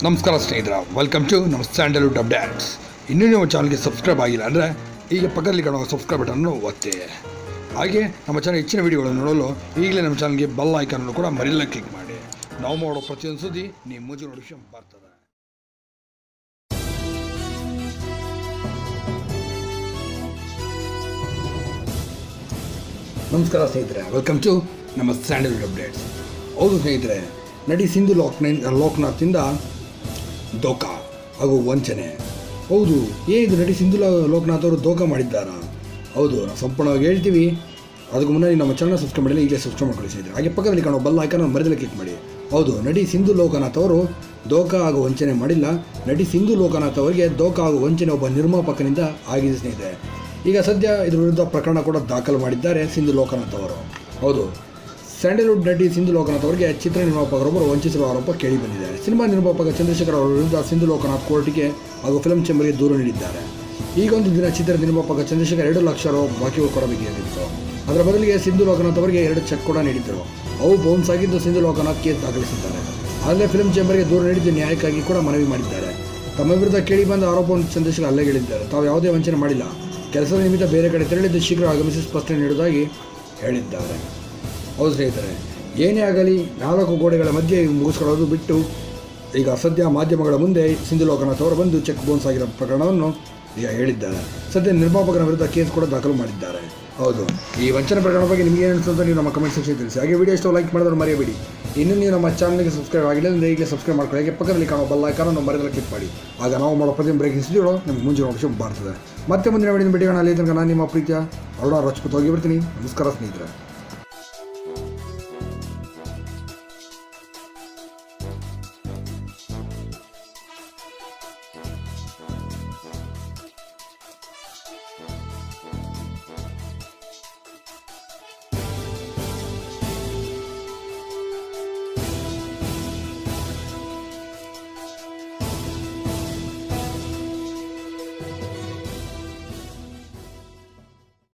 ನಮಸ್ಕಾರ ಸ್ನೇಹಿತರೆ, welcome to ನಮ್ಮ ಸ್ಯಾಂಡಲ್ವುಡ್ ಅಪ್ಡೇಟ್ಸ್. ಇನ್ನೂ ನೀವು ಚಾನಲ್ಗೆ ಸಬ್ಸ್ಕ್ರೈಬ್ ಆಗಿಲ್ಲ ಅಂದರೆ ಈಗ ಪಕ್ಕದಲ್ಲಿ ಕಾಣುವ ಸಬ್ಸ್ಕ್ರೈಬ್ ಬಟನ್ನು ಒತ್ತಿ. ಹಾಗೆ ನಮ್ಮ ಚಾನಲ್ ಹೆಚ್ಚಿನ ವೀಡಿಯೋಗಳನ್ನು ನೋಡಲು ಈಗಲೇ ನಮ್ಮ ಚಾನಲ್ಗೆ ಬೆಲ್ ಐಕಾನನ್ನು ಕೂಡ ಮರಿಲ್ಲ ಕ್ಲಿಕ್ ಮಾಡಿ. ನಾವು ಮಾಡೋ ಪ್ರತಿಯೊಂದು ಸುದ್ದಿ ನಿಮ್ಮ ಮುಂಚೆ ನೋಟಿಫಿಕೇಶನ್ ಬರ್ತದೆ. ನಮಸ್ಕಾರ ಸ್ನೇಹಿತರೆ, ವೆಲ್ಕಮ್ ಟು ನಮ್ಮ ಸ್ಯಾಂಡಲ್ವುಡ್ ಅಪ್ಡೇಟ್ಸ್. ಹೌದು ಸ್ನೇಹಿತರೆ, ನಟಿ ಸಿಂಧು ಲೋಕನಾಥ್ನಿಂದ ದೋಖಾ ಹಾಗೂ ವಂಚನೆ. ಹೌದು, ಏನಿದು ನಟಿ ಸಿಂಧು ಲೋಕನಾಥ್ ಅವರು ದೋಖಾ ಮಾಡಿದ್ದಾರಾ? ಹೌದು, ನಾವು ಸಂಪೂರ್ಣವಾಗಿ ಹೇಳ್ತೀವಿ. ಅದಕ್ಕೂ ಮುನ್ನ ನಮ್ಮ ಚಾನಲ್ ಸಬ್ಸ್ಕ್ರೈಬ್ ಮಾಡಿಲ್ಲ, ಈಗಲೇ ಸಬ್ಸ್ಕ್ರೈಬ್ ಮಾಡ್ಕೊಳ್ಳಿ ಸ್ನೇಹಿತರೆ. ಹಾಗೆ ಪಕ್ಕದಲ್ಲಿ ಕಾಣೋ ಬೆಲ್ ಐಕಾನ್ ಮರೆಯಲ್ಲ ಕ್ಲಿಕ್ ಮಾಡಿ. ಹೌದು, ನಟಿ ಸಿಂಧು ಲೋಕನಾಥ್ ಅವರು ದೋಖಾ ಹಾಗೂ ವಂಚನೆ ಮಾಡಿಲ್ಲ. ನಟಿ ಸಿಂಧು ಲೋಕನಾಥ್ ಅವರಿಗೆ ದೋಖಾ ಹಾಗೂ ವಂಚನೆ ಒಬ್ಬ ನಿರ್ಮಾಪಕನಿಂದ ಆಗಿದೆ ಸ್ನೇಹಿತರೆ. ಈಗ ಸದ್ಯ ಇದರ ವಿರುದ್ಧ ಪ್ರಕರಣ ಕೂಡ ದಾಖಲು ಮಾಡಿದ್ದಾರೆ ಸಿಂಧು ಲೋಕನಾಥ್ ಅವರು. ಹೌದು, ಸ್ಯಾಂಡಲ್ವುಡ್ ನಟಿ ಸಿಂಧು ಲೋಕನಾಥ್ ಅವರಿಗೆ ಚಿತ್ರ ನಿರ್ಮಾಪಕರೊಬ್ಬರು ವಂಚಿಸಿರುವ ಆರೋಪ ಕೇಳಿ ಬಂದಿದೆ. ಸಿನಿಮಾ ನಿರ್ಮಾಪಕ ಚಂದ್ರಶೇಖರ್ ಅವರ ವಿರುದ್ಧ ಸಿಂಧು ಲೋಕನಾಥ್ ಕೋರ್ಟಿಗೆ ಹಾಗೂ ಫಿಲ್ಮ್ ಚೇಂಬರ್ಗೆ ದೂರು ನೀಡಿದ್ದಾರೆ. ಈಗೊಂದು ದಿನ ಚಿತ್ರ ನಿರ್ಮಾಪಕ ಚಂದ್ರಶೇಖರ್ 2 ಲಕ್ಷ ರು ಬಾಕಿ ಕೊಡಬೇಕಾಗಿತ್ತು. ಅದರ ಬದಲಿಗೆ ಸಿಂಧು ಲೋಕನಾಥ್ ಅವರಿಗೆ 2 ಚೆಕ್ ಕೂಡ ನೀಡಿದ್ದರು. ಅವು ಬೌನ್ಸ್ ಆಗಿದ್ದು ಸಿಂಧು ಲೋಕನಾಥ್ ಕೇಸ್ ದಾಖಲಿಸಿದ್ದಾರೆ. ಅಲ್ಲದೆ ಫಿಲ್ಮ್ ಚೇಂಬರ್ಗೆ ದೂರು ನೀಡಿದ್ದು ನ್ಯಾಯಕ್ಕಾಗಿ ಕೂಡ ಮನವಿ ಮಾಡಿದ್ದಾರೆ. ತಮ್ಮ ವಿರುದ್ಧ ಕೇಳಿ ಬಂದ ಆರೋಪವನ್ನು ಚಂದ್ರಶೇಖರ್ ಅಲ್ಲಗೇಳಿದ್ದಾರೆ. ತಾವು ಯಾವುದೇ ವಂಚನೆ ಮಾಡಿಲ್ಲ, ಕೆಲಸದ ನಿಮಿತ್ತ ಬೇರೆ ಕಡೆ ತೆರಳಿದ್ದು ಶೀಘ್ರ ಆಗಮಿಸಿ ಸ್ಪಷ್ಟನೆ ನೀಡುವುದಾಗಿ ಹೇಳಿದ್ದಾರೆ. ಹೌದು ಸ್ನೇಹಿತರೆ, ಏನೇ ಆಗಲಿ 4 ಗೋಡೆಗಳ ಮಧ್ಯೆ ಮುಗಿಸ್ಕೊಳ್ಳೋದು ಬಿಟ್ಟು ಈಗ ಸದ್ಯ ಮಾಧ್ಯಮಗಳ ಮುಂದೆ ಸಿಂಧು ಲೋಕನಾಥ್ ಅವರು ಬಂದು ಚೆಕ್ ಬೌನ್ಸ್ ಆಗಿರೋ ಪ್ರಕರಣವನ್ನು ಈಗ ಹೇಳಿದ್ದಾರೆ. ಸದ್ಯ ನಿರ್ಮಾಪಕರ ವಿರುದ್ಧ ಕೇಸ್ ಕೂಡ ದಾಖಲು ಮಾಡಿದ್ದಾರೆ. ಹೌದು, ಈ ವಂಚನೆ ಪ್ರಕರಣ ಬಗ್ಗೆ ನಿಮಗೆ ಏನು ಅನಿಸುತ್ತೆ ನೀವು ನಮ್ಮ ಕಮೆಂಟ್ ಸೆಕ್ಷನ್ ತಿಳಿಸಿ. ಹಾಗೆ ವಿಡಿಯೋ ಇಷ್ಟ ಲೈಕ್ ಮಾಡೋದನ್ನು ಮರೆಯಬೇಡಿ. ಇನ್ನೂ ನೀವು ನಮ್ಮ ಚಾನಲ್ಗೆ ಸಬ್ಸ್ಕ್ರೈಬ್ ಆಗಿಲ್ಲ ಅಂದರೆ ಈಗಲೇ ಸಬ್ಸ್ಕ್ರೈಬ್ ಮಾಡ್ಕೊಳ್ಳಿ. ಹಾಗೆ ಪಕ್ಕದಲ್ಲಿ ಕಾಣೋ ಬೆಲ್ ಐಕಾನ್ ಮರೆಯಲ್ಲ ಕ್ಲಿಕ್ ಮಾಡಿ. ಆಗ ನಾವು ಮಾಡೋ ಪ್ರತಿಯೊಂದು ಬ್ರೇಕಿಂಗ್ ಸುದ್ದಿಗಳು ನಿಮಗೆ ಮುಂಚೆ ನೋಟಿಫಿಕೇಶನ್ ಬರ್ತದೆ. ಮತ್ತೆ ಮುಂದಿನ ವಿಡಿಯೋ ಭೇಟಿಗೋಣ. ಅಲ್ಲಿ ತನಕ ನಾನು ನಿಮ್ಮ ಪ್ರೀತಿಯ ಅರುಣ ರಾಜ್ಪೂತ್ ಹೋಗಿ ಬರ್ತೀನಿ. ನಮಸ್ಕಾರ ಸ್ನೇಹಿತರೆ.